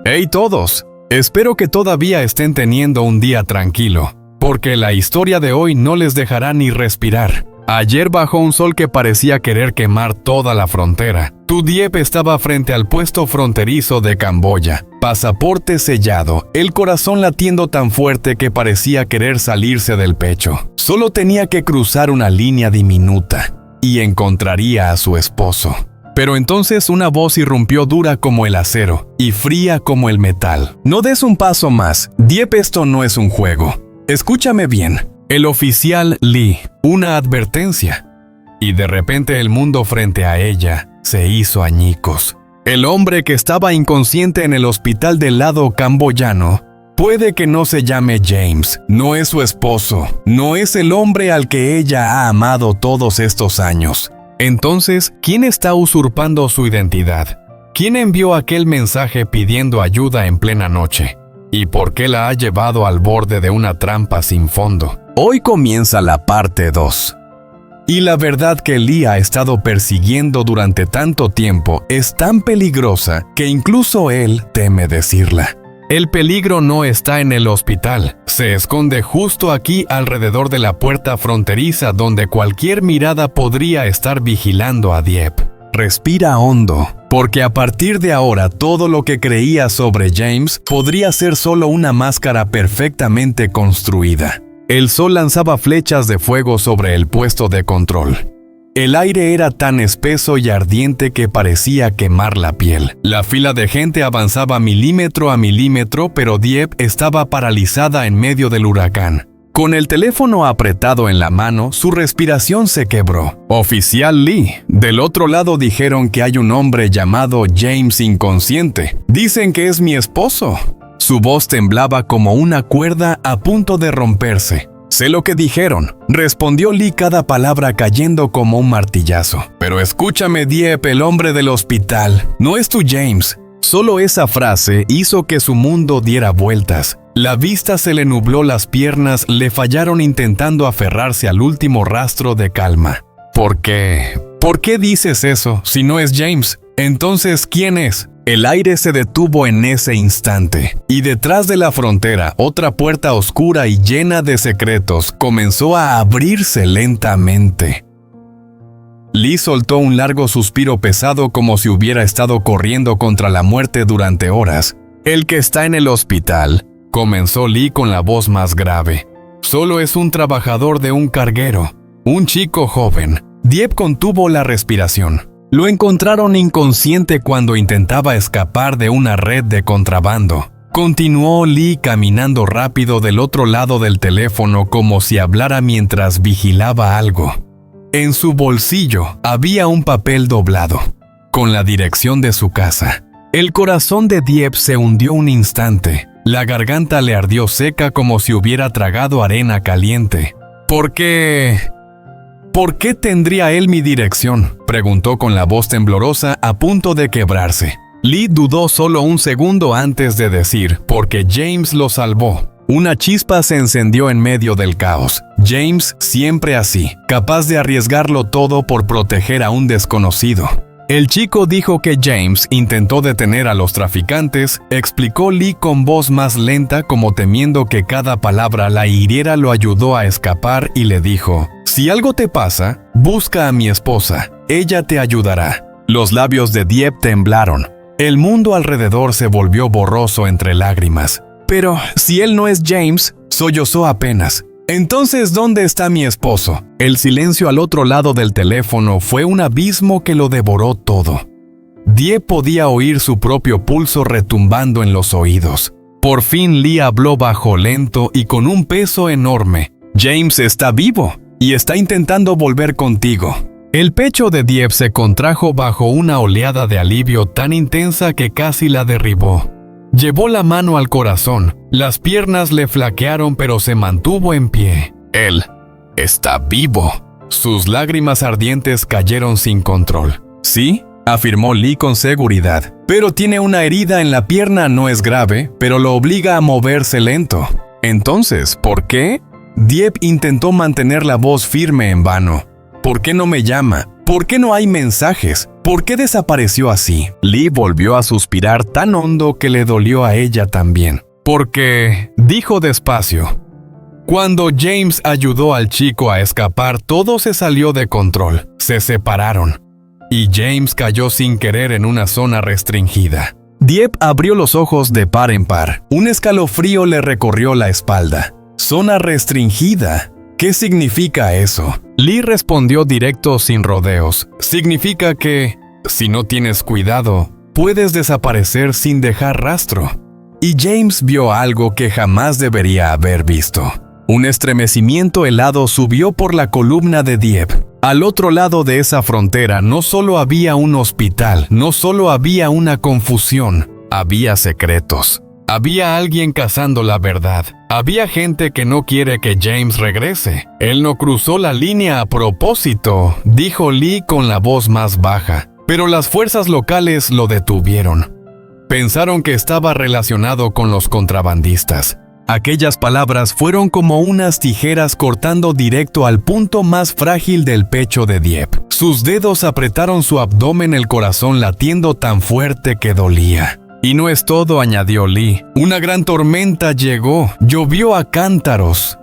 ¡Hey todos! Espero que todavía estén teniendo un día tranquilo, porque la historia de hoy no les dejará ni respirar. Ayer bajo un sol que parecía querer quemar toda la frontera, tu Diep estaba frente al puesto fronterizo de Camboya, pasaporte sellado, el corazón latiendo tan fuerte que parecía querer salirse del pecho. Solo tenía que cruzar una línea diminuta y encontraría a su esposo. Pero entonces una voz irrumpió dura como el acero y fría como el metal. No des un paso más, Diep, esto no es un juego. Escúchame bien. El oficial Lee, una advertencia. Y de repente el mundo frente a ella se hizo añicos. El hombre que estaba inconsciente en el hospital del lado camboyano puede que no se llame James, no es su esposo, no es el hombre al que ella ha amado todos estos años. Entonces, ¿quién está usurpando su identidad? ¿Quién envió aquel mensaje pidiendo ayuda en plena noche? ¿Y por qué la ha llevado al borde de una trampa sin fondo? Hoy comienza la parte 2. Y la verdad que Lee ha estado persiguiendo durante tanto tiempo es tan peligrosa que incluso él teme decirla. El peligro no está en el hospital, se esconde justo aquí alrededor de la puerta fronteriza donde cualquier mirada podría estar vigilando a Diep. Respira hondo, porque a partir de ahora todo lo que creías sobre James podría ser solo una máscara perfectamente construida. El sol lanzaba flechas de fuego sobre el puesto de control. El aire era tan espeso y ardiente que parecía quemar la piel. La fila de gente avanzaba milímetro a milímetro, pero Diep estaba paralizada en medio del huracán. Con el teléfono apretado en la mano, su respiración se quebró. Oficial Lee, del otro lado dijeron que hay un hombre llamado James inconsciente. Dicen que es mi esposo. Su voz temblaba como una cuerda a punto de romperse. Sé lo que dijeron, respondió Lee, cada palabra cayendo como un martillazo. Pero escúchame, Diep, el hombre del hospital. No es tu James. Solo esa frase hizo que su mundo diera vueltas. La vista se le nubló, las piernas le fallaron intentando aferrarse al último rastro de calma. ¿Por qué? ¿Por qué dices eso si no es James? Entonces, ¿quién es? El aire se detuvo en ese instante, y detrás de la frontera, otra puerta oscura y llena de secretos comenzó a abrirse lentamente. Lee soltó un largo suspiro pesado como si hubiera estado corriendo contra la muerte durante horas. El que está en el hospital, comenzó Lee con la voz más grave. Solo es un trabajador de un carguero, un chico joven. Diep contuvo la respiración. Lo encontraron inconsciente cuando intentaba escapar de una red de contrabando. Continuó Lee caminando rápido del otro lado del teléfono como si hablara mientras vigilaba algo. En su bolsillo había un papel doblado, con la dirección de su casa. El corazón de Diep se hundió un instante. La garganta le ardió seca como si hubiera tragado arena caliente. ¿Por qué tendría él mi dirección?, preguntó con la voz temblorosa a punto de quebrarse. Lee dudó solo un segundo antes de decir, porque James lo salvó. Una chispa se encendió en medio del caos. James, siempre así, capaz de arriesgarlo todo por proteger a un desconocido. El chico dijo que James intentó detener a los traficantes, explicó Lee con voz más lenta como temiendo que cada palabra la hiriera. Lo ayudó a escapar y le dijo, si algo te pasa, busca a mi esposa, ella te ayudará. Los labios de Diep temblaron. El mundo alrededor se volvió borroso entre lágrimas. Pero si él no es James, sollozó apenas. Entonces, ¿dónde está mi esposo? El silencio al otro lado del teléfono fue un abismo que lo devoró todo. Diep podía oír su propio pulso retumbando en los oídos. Por fin Lee habló bajo, lento y con un peso enorme. James está vivo y está intentando volver contigo. El pecho de Diep se contrajo bajo una oleada de alivio tan intensa que casi la derribó. Llevó la mano al corazón. Las piernas le flaquearon, pero se mantuvo en pie. Él está vivo. Sus lágrimas ardientes cayeron sin control. ¿Sí?, afirmó Lee con seguridad. Pero tiene una herida en la pierna, no es grave, pero lo obliga a moverse lento. Entonces, ¿por qué? Diep intentó mantener la voz firme en vano. ¿Por qué no me llama? ¿Por qué no hay mensajes? ¿Por qué desapareció así? Lee volvió a suspirar tan hondo que le dolió a ella también. Porque, dijo despacio, cuando James ayudó al chico a escapar, todo se salió de control. Se separaron. Y James cayó sin querer en una zona restringida. Dieppe abrió los ojos de par en par. Un escalofrío le recorrió la espalda. ¿Zona restringida? ¿Qué significa eso? Lee respondió directo sin rodeos. Significa que, si no tienes cuidado, puedes desaparecer sin dejar rastro. Y James vio algo que jamás debería haber visto. Un estremecimiento helado subió por la columna de Dieppe. Al otro lado de esa frontera no solo había un hospital, no solo había una confusión, había secretos. Había alguien cazando la verdad. Había gente que no quiere que James regrese. Él no cruzó la línea a propósito, dijo Lee con la voz más baja. Pero las fuerzas locales lo detuvieron. Pensaron que estaba relacionado con los contrabandistas. Aquellas palabras fueron como unas tijeras cortando directo al punto más frágil del pecho de Dieppe. Sus dedos apretaron su abdomen, el corazón latiendo tan fuerte que dolía. Y no es todo, añadió Lee. Una gran tormenta llegó. Llovió a cántaros.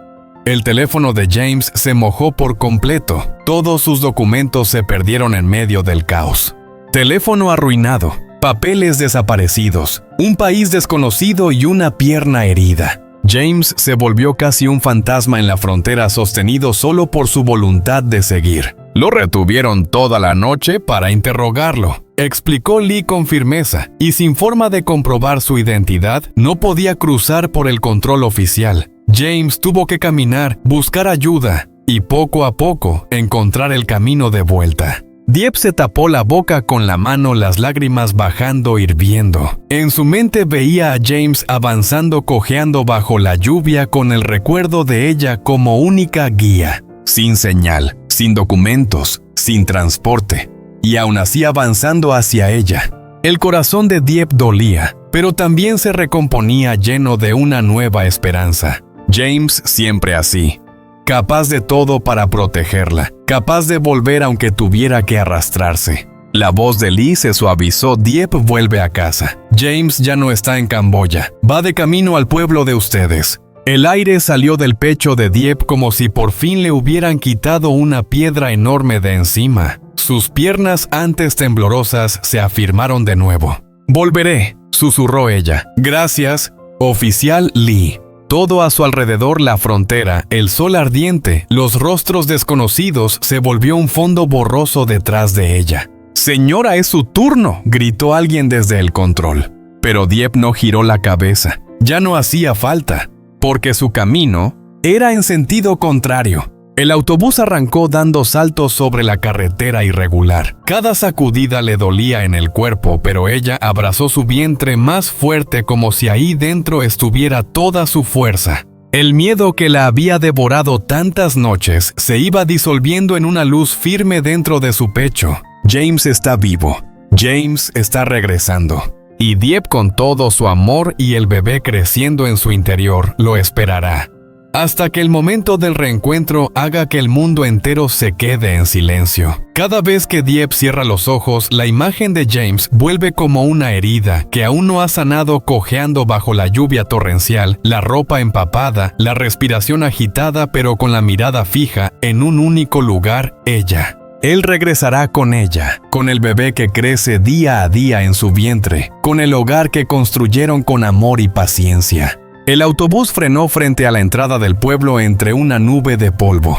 El teléfono de James se mojó por completo. Todos sus documentos se perdieron en medio del caos. Teléfono arruinado, papeles desaparecidos, un país desconocido y una pierna herida. James se volvió casi un fantasma en la frontera, sostenido solo por su voluntad de seguir. Lo retuvieron toda la noche para interrogarlo, explicó Lee con firmeza, y sin forma de comprobar su identidad, no podía cruzar por el control oficial. James tuvo que caminar, buscar ayuda, y poco a poco encontrar el camino de vuelta. Dieppe se tapó la boca con la mano, las lágrimas bajando, hirviendo. En su mente veía a James avanzando, cojeando bajo la lluvia, con el recuerdo de ella como única guía. Sin señal, sin documentos, sin transporte. Y aún así avanzando hacia ella. El corazón de Dieppe dolía, pero también se recomponía, lleno de una nueva esperanza. James siempre así. Capaz de todo para protegerla, capaz de volver aunque tuviera que arrastrarse. La voz de Lee se suavizó. Dieppe vuelve a casa. James ya no está en Camboya, va de camino al pueblo de ustedes. El aire salió del pecho de Dieppe como si por fin le hubieran quitado una piedra enorme de encima. Sus piernas, antes temblorosas, se afirmaron de nuevo. Volveré, susurró ella. Gracias, oficial Lee. Todo a su alrededor, la frontera, el sol ardiente, los rostros desconocidos, se volvió un fondo borroso detrás de ella. «Señora, es su turno», gritó alguien desde el control. Pero Dieppe no giró la cabeza. Ya no hacía falta, porque su camino era en sentido contrario. El autobús arrancó dando saltos sobre la carretera irregular. Cada sacudida le dolía en el cuerpo, pero ella abrazó su vientre más fuerte, como si ahí dentro estuviera toda su fuerza. El miedo que la había devorado tantas noches se iba disolviendo en una luz firme dentro de su pecho. James está vivo. James está regresando. Y Dieppe, con todo su amor y el bebé creciendo en su interior, lo esperará. Hasta que el momento del reencuentro haga que el mundo entero se quede en silencio. Cada vez que Dieppe cierra los ojos, la imagen de James vuelve como una herida que aún no ha sanado, cojeando bajo la lluvia torrencial, la ropa empapada, la respiración agitada, pero con la mirada fija en un único lugar, ella. Él regresará con ella, con el bebé que crece día a día en su vientre, con el hogar que construyeron con amor y paciencia. El autobús frenó frente a la entrada del pueblo entre una nube de polvo.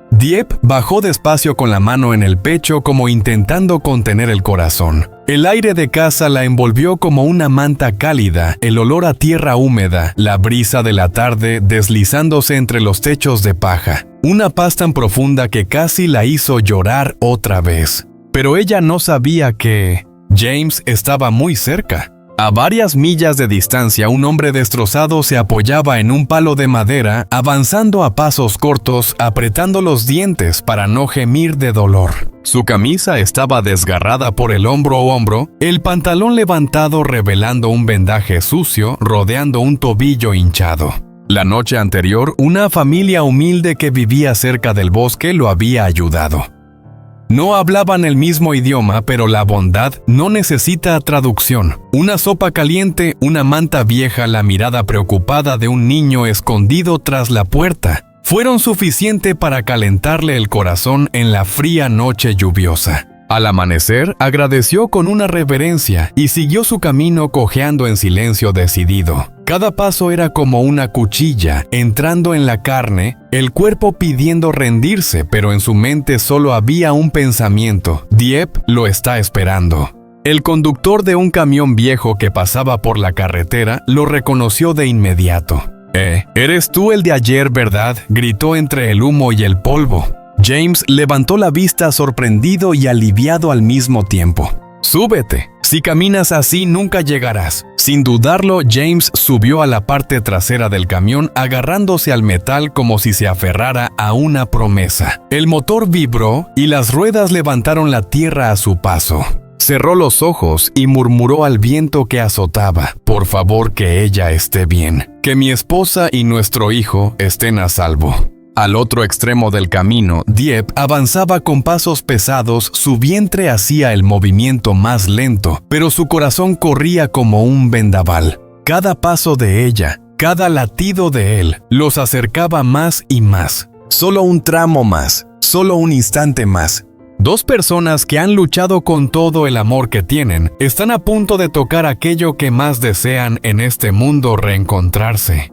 Dieppe bajó despacio con la mano en el pecho, como intentando contener el corazón. El aire de casa la envolvió como una manta cálida, el olor a tierra húmeda, la brisa de la tarde deslizándose entre los techos de paja. Una paz tan profunda que casi la hizo llorar otra vez. Pero ella no sabía que James estaba muy cerca. A varias millas de distancia, un hombre destrozado se apoyaba en un palo de madera, avanzando a pasos cortos, apretando los dientes para no gemir de dolor. Su camisa estaba desgarrada por el hombro a hombro, el pantalón levantado revelando un vendaje sucio, rodeando un tobillo hinchado. La noche anterior, una familia humilde que vivía cerca del bosque lo había ayudado. No hablaban el mismo idioma, pero la bondad no necesita traducción. Una sopa caliente, una manta vieja, la mirada preocupada de un niño escondido tras la puerta, fueron suficiente para calentarle el corazón en la fría noche lluviosa. Al amanecer, agradeció con una reverencia y siguió su camino cojeando en silencio decidido. Cada paso era como una cuchilla entrando en la carne, el cuerpo pidiendo rendirse, pero en su mente solo había un pensamiento: Dieppe lo está esperando. El conductor de un camión viejo que pasaba por la carretera lo reconoció de inmediato. Eres tú el de ayer, ¿verdad?, gritó entre el humo y el polvo. James levantó la vista sorprendido y aliviado al mismo tiempo. «Súbete. Si caminas así nunca llegarás». Sin dudarlo, James subió a la parte trasera del camión agarrándose al metal como si se aferrara a una promesa. El motor vibró y las ruedas levantaron la tierra a su paso. Cerró los ojos y murmuró al viento que azotaba: «Por favor, que ella esté bien. Que mi esposa y nuestro hijo estén a salvo». Al otro extremo del camino, Dieppe avanzaba con pasos pesados, su vientre hacía el movimiento más lento, pero su corazón corría como un vendaval. Cada paso de ella, cada latido de él, los acercaba más y más. Solo un tramo más, solo un instante más. Dos personas que han luchado con todo el amor que tienen, están a punto de tocar aquello que más desean en este mundo: reencontrarse.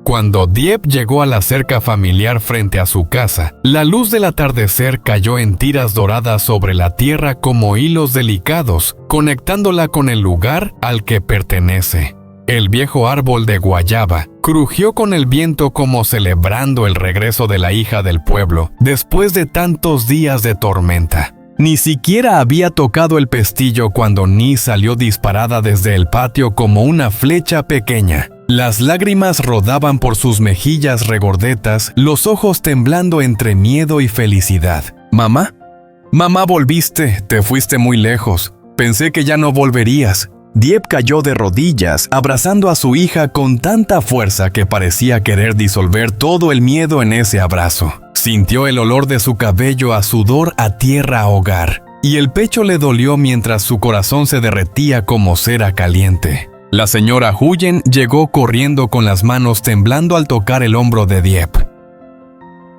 Cuando Dieppe llegó a la cerca familiar frente a su casa, la luz del atardecer cayó en tiras doradas sobre la tierra como hilos delicados, conectándola con el lugar al que pertenece. El viejo árbol de guayaba crujió con el viento como celebrando el regreso de la hija del pueblo después de tantos días de tormenta. Ni siquiera había tocado el pestillo cuando Ni salió disparada desde el patio como una flecha pequeña. Las lágrimas rodaban por sus mejillas regordetas, los ojos temblando entre miedo y felicidad. «¿Mamá? Mamá, volviste, te fuiste muy lejos. Pensé que ya no volverías». Dieppe cayó de rodillas, abrazando a su hija con tanta fuerza que parecía querer disolver todo el miedo en ese abrazo. Sintió el olor de su cabello a sudor a tierra a hogar, y el pecho le dolió mientras su corazón se derretía como cera caliente. La señora Huyen llegó corriendo con las manos temblando al tocar el hombro de Dieppe.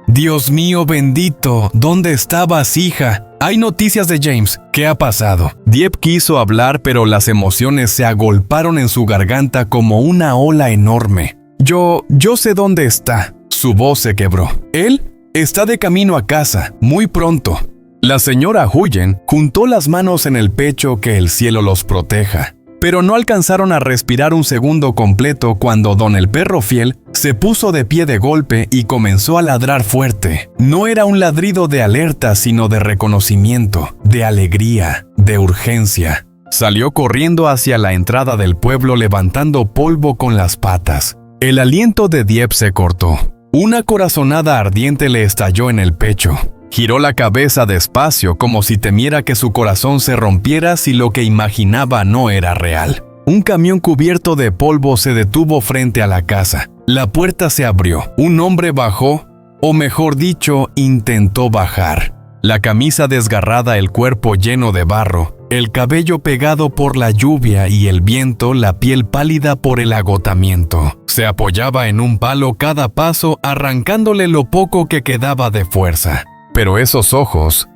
«Dios mío bendito, ¿dónde estabas, hija? Hay noticias de James. ¿Qué ha pasado?». Dieppe quiso hablar, pero las emociones se agolparon en su garganta como una ola enorme. Yo sé dónde está». Su voz se quebró. «Él está de camino a casa, muy pronto». La señora Huyen juntó las manos en el pecho, que el cielo los proteja. Pero no alcanzaron a respirar un segundo completo cuando don el perro fiel se puso de pie de golpe y comenzó a ladrar fuerte. No era un ladrido de alerta, sino de reconocimiento, de alegría, de urgencia. Salió corriendo hacia la entrada del pueblo levantando polvo con las patas. El aliento de Dieppe se cortó. Una corazonada ardiente le estalló en el pecho. Giró la cabeza despacio como si temiera que su corazón se rompiera si lo que imaginaba no era real. Un camión cubierto de polvo se detuvo frente a la casa. La puerta se abrió. Un hombre bajó, o mejor dicho, intentó bajar. La camisa desgarrada, el cuerpo lleno de barro, el cabello pegado por la lluvia y el viento, la piel pálida por el agotamiento. Se apoyaba en un palo cada paso, arrancándole lo poco que quedaba de fuerza. Pero esos ojos,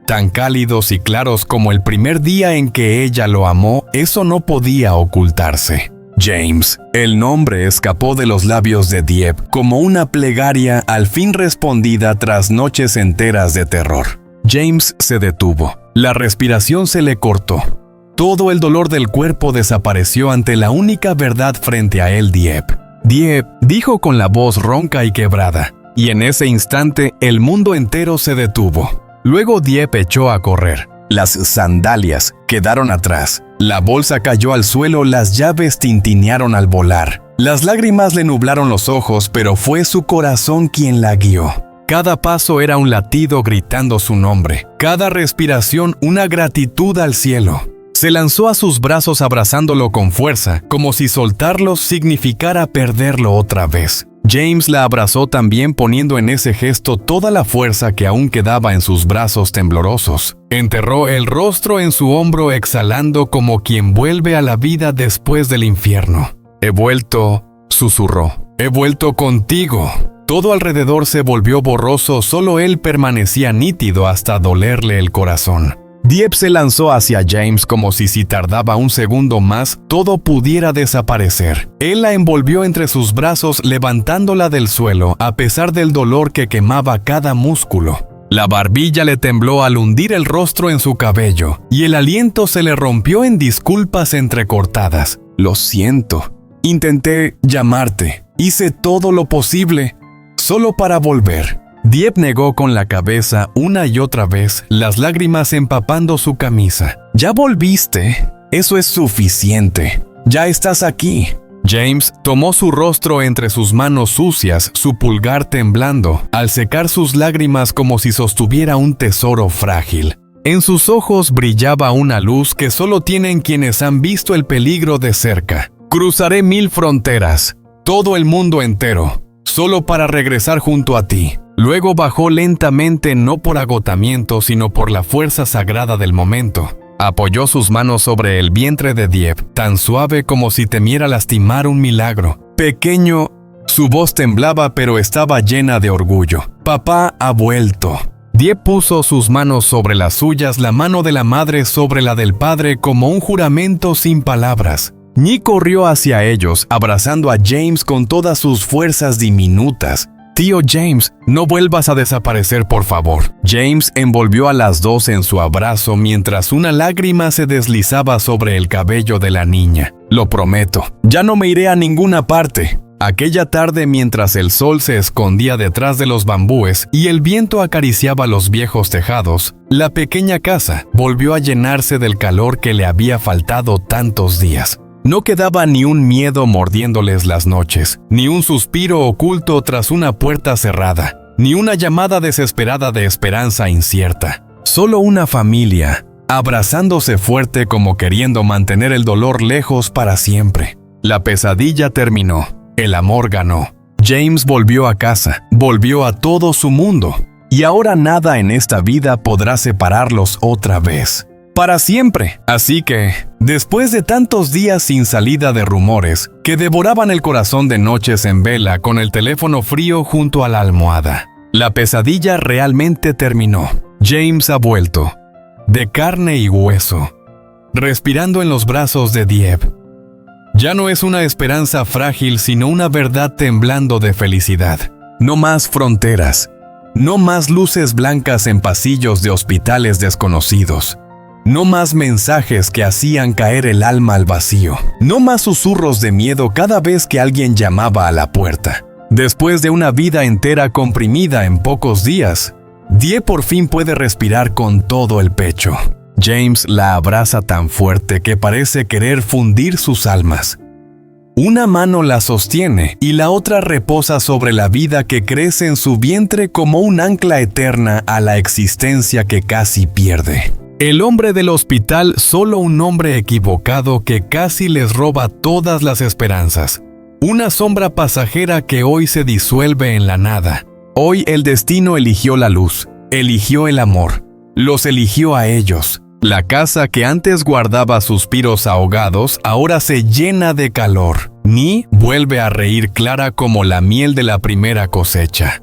tan cálidos y claros como el primer día en que ella lo amó, eso no podía ocultarse. James, el nombre escapó de los labios de Dieppe como una plegaria al fin respondida tras noches enteras de terror. James se detuvo. La respiración se le cortó. Todo el dolor del cuerpo desapareció ante la única verdad frente a él. Dieppe, dijo con la voz ronca y quebrada. Y en ese instante, el mundo entero se detuvo. Luego Dieppe echó a correr. Las sandalias quedaron atrás. La bolsa cayó al suelo, las llaves tintinearon al volar. Las lágrimas le nublaron los ojos, pero fue su corazón quien la guió. Cada paso era un latido gritando su nombre. Cada respiración una gratitud al cielo. Se lanzó a sus brazos abrazándolo con fuerza, como si soltarlos significara perderlo otra vez. James la abrazó también, poniendo en ese gesto toda la fuerza que aún quedaba en sus brazos temblorosos. Enterró el rostro en su hombro, exhalando como quien vuelve a la vida después del infierno. «He vuelto», susurró. «He vuelto contigo». Todo alrededor se volvió borroso, solo él permanecía nítido hasta dolerle el corazón. Dieppe se lanzó hacia James como si tardaba un segundo más, todo pudiera desaparecer. Él la envolvió entre sus brazos, levantándola del suelo, a pesar del dolor que quemaba cada músculo. La barbilla le tembló al hundir el rostro en su cabello, y el aliento se le rompió en disculpas entrecortadas. «Lo siento. Intenté llamarte. Hice todo lo posible, solo para volver». Dieppe negó con la cabeza una y otra vez, las lágrimas empapando su camisa. «Ya volviste. Eso es suficiente. Ya estás aquí». James tomó su rostro entre sus manos sucias, su pulgar temblando, al secar sus lágrimas como si sostuviera un tesoro frágil. En sus ojos brillaba una luz que solo tienen quienes han visto el peligro de cerca. «Cruzaré 1000 fronteras, todo el mundo entero, solo para regresar junto a ti». Luego bajó lentamente, no por agotamiento, sino por la fuerza sagrada del momento. Apoyó sus manos sobre el vientre de Dieppe, tan suave como si temiera lastimar un milagro. «Pequeño», su voz temblaba pero estaba llena de orgullo. «Papá ha vuelto». Dieppe puso sus manos sobre las suyas, la mano de la madre sobre la del padre, como un juramento sin palabras. Ni corrió hacia ellos, abrazando a James con todas sus fuerzas diminutas. «Tío James, no vuelvas a desaparecer, por favor». James envolvió a las dos en su abrazo mientras una lágrima se deslizaba sobre el cabello de la niña. «Lo prometo, ya no me iré a ninguna parte». Aquella tarde, mientras el sol se escondía detrás de los bambúes y el viento acariciaba los viejos tejados, la pequeña casa volvió a llenarse del calor que le había faltado tantos días. No quedaba ni un miedo mordiéndoles las noches, ni un suspiro oculto tras una puerta cerrada, ni una llamada desesperada de esperanza incierta. Solo una familia, abrazándose fuerte como queriendo mantener el dolor lejos para siempre. La pesadilla terminó, el amor ganó. James volvió a casa, volvió a todo su mundo, y ahora nada en esta vida podrá separarlos otra vez. Para siempre. Así que, después de tantos días sin salida de rumores, que devoraban el corazón de noches en vela con el teléfono frío junto a la almohada, la pesadilla realmente terminó. James ha vuelto, de carne y hueso, respirando en los brazos de Dieppe. Ya no es una esperanza frágil, sino una verdad temblando de felicidad. No más fronteras, no más luces blancas en pasillos de hospitales desconocidos. No más mensajes que hacían caer el alma al vacío. No más susurros de miedo cada vez que alguien llamaba a la puerta. Después de una vida entera comprimida en pocos días, Dieppe por fin puede respirar con todo el pecho. James la abraza tan fuerte que parece querer fundir sus almas. Una mano la sostiene y la otra reposa sobre la vida que crece en su vientre como un ancla eterna a la existencia que casi pierde. El hombre del hospital, solo un hombre equivocado que casi les roba todas las esperanzas. Una sombra pasajera que hoy se disuelve en la nada. Hoy el destino eligió la luz, eligió el amor, los eligió a ellos. La casa que antes guardaba suspiros ahogados ahora se llena de calor. Ni vuelve a reír clara como la miel de la primera cosecha.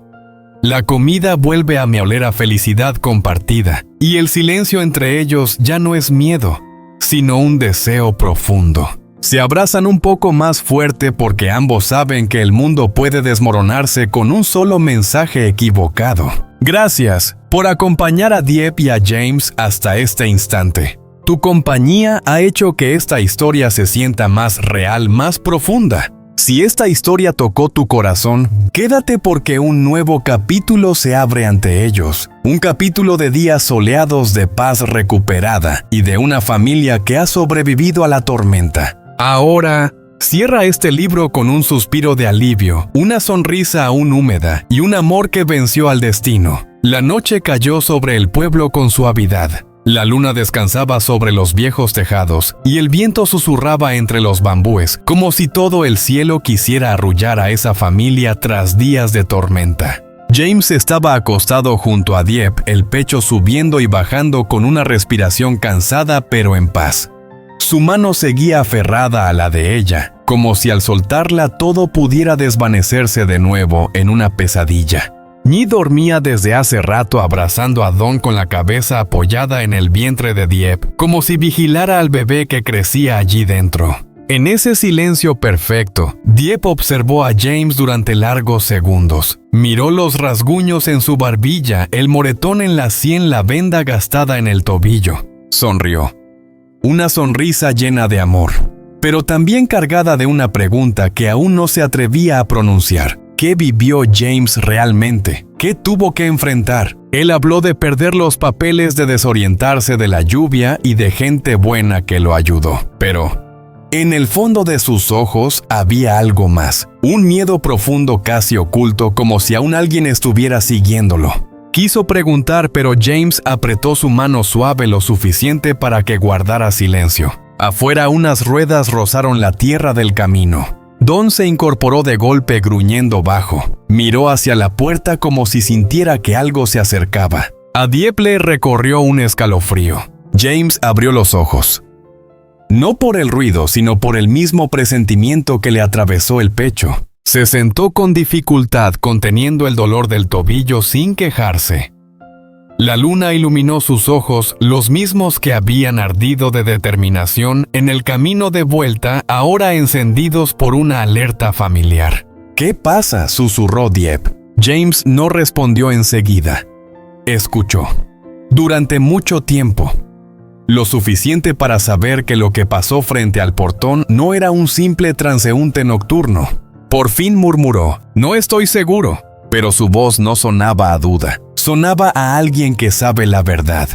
La comida vuelve a oler a felicidad compartida, y el silencio entre ellos ya no es miedo, sino un deseo profundo. Se abrazan un poco más fuerte porque ambos saben que el mundo puede desmoronarse con un solo mensaje equivocado. Gracias por acompañar a Dieppe y a James hasta este instante. Tu compañía ha hecho que esta historia se sienta más real, más profunda. Si esta historia tocó tu corazón, quédate porque un nuevo capítulo se abre ante ellos. Un capítulo de días soleados, de paz recuperada y de una familia que ha sobrevivido a la tormenta. Ahora, cierra este libro con un suspiro de alivio, una sonrisa aún húmeda y un amor que venció al destino. La noche cayó sobre el pueblo con suavidad. La luna descansaba sobre los viejos tejados y el viento susurraba entre los bambúes, como si todo el cielo quisiera arrullar a esa familia tras días de tormenta. James estaba acostado junto a Dieppe, el pecho subiendo y bajando con una respiración cansada pero en paz. Su mano seguía aferrada a la de ella, como si al soltarla todo pudiera desvanecerse de nuevo en una pesadilla. Nhi dormía desde hace rato abrazando a Don con la cabeza apoyada en el vientre de Dieppe, como si vigilara al bebé que crecía allí dentro. En ese silencio perfecto, Dieppe observó a James durante largos segundos. Miró los rasguños en su barbilla, el moretón en la sien, la venda gastada en el tobillo. Sonrió. Una sonrisa llena de amor, pero también cargada de una pregunta que aún no se atrevía a pronunciar. ¿Qué vivió James realmente? ¿Qué tuvo que enfrentar? Él habló de perder los papeles, de desorientarse, de la lluvia y de gente buena que lo ayudó. Pero en el fondo de sus ojos había algo más, un miedo profundo casi oculto, como si aún alguien estuviera siguiéndolo. Quiso preguntar, pero James apretó su mano suave lo suficiente para que guardara silencio. Afuera unas ruedas rozaron la tierra del camino. Don se incorporó de golpe gruñendo bajo. Miró hacia la puerta como si sintiera que algo se acercaba. A Dieppe le recorrió un escalofrío. James abrió los ojos. No por el ruido, sino por el mismo presentimiento que le atravesó el pecho. Se sentó con dificultad, conteniendo el dolor del tobillo sin quejarse. La luna iluminó sus ojos, los mismos que habían ardido de determinación en el camino de vuelta, ahora encendidos por una alerta familiar. «¿Qué pasa?», susurró Dieppe. James no respondió enseguida. Escuchó. Durante mucho tiempo. Lo suficiente para saber que lo que pasó frente al portón no era un simple transeúnte nocturno. Por fin murmuró: «No estoy seguro», pero su voz no sonaba a duda. Sonaba a alguien que sabe la verdad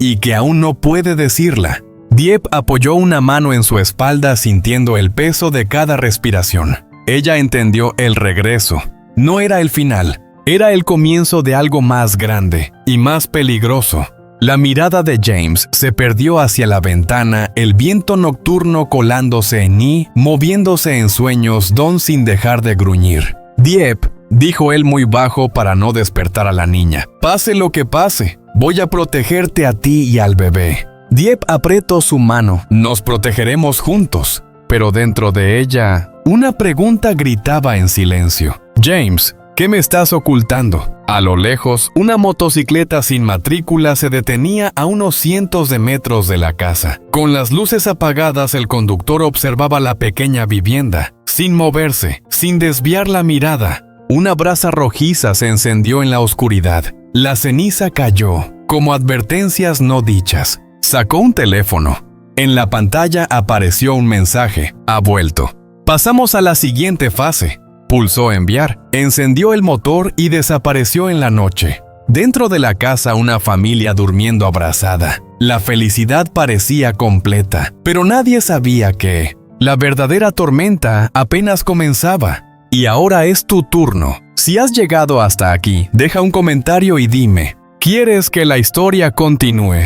y que aún no puede decirla. Dieppe apoyó una mano en su espalda sintiendo el peso de cada respiración. Ella entendió el regreso. No era el final, era el comienzo de algo más grande y más peligroso. La mirada de James se perdió hacia la ventana, el viento nocturno colándose en Nhi, moviéndose en sueños, Don sin dejar de gruñir. «Dieppe», dijo él muy bajo para no despertar a la niña. «Pase lo que pase, voy a protegerte a ti y al bebé». Dieppe apretó su mano. «Nos protegeremos juntos». Pero dentro de ella, una pregunta gritaba en silencio. «James, ¿qué me estás ocultando?». A lo lejos, una motocicleta sin matrícula se detenía a unos cientos de metros de la casa. Con las luces apagadas, el conductor observaba la pequeña vivienda, sin moverse, sin desviar la mirada. Una brasa rojiza se encendió en la oscuridad. La ceniza cayó, como advertencias no dichas. Sacó un teléfono. En la pantalla apareció un mensaje. «Ha vuelto. Pasamos a la siguiente fase». Pulsó enviar, encendió el motor y desapareció en la noche. Dentro de la casa, una familia durmiendo abrazada. La felicidad parecía completa, pero nadie sabía que la verdadera tormenta apenas comenzaba. Y ahora es tu turno. Si has llegado hasta aquí, deja un comentario y dime, ¿quieres que la historia continúe?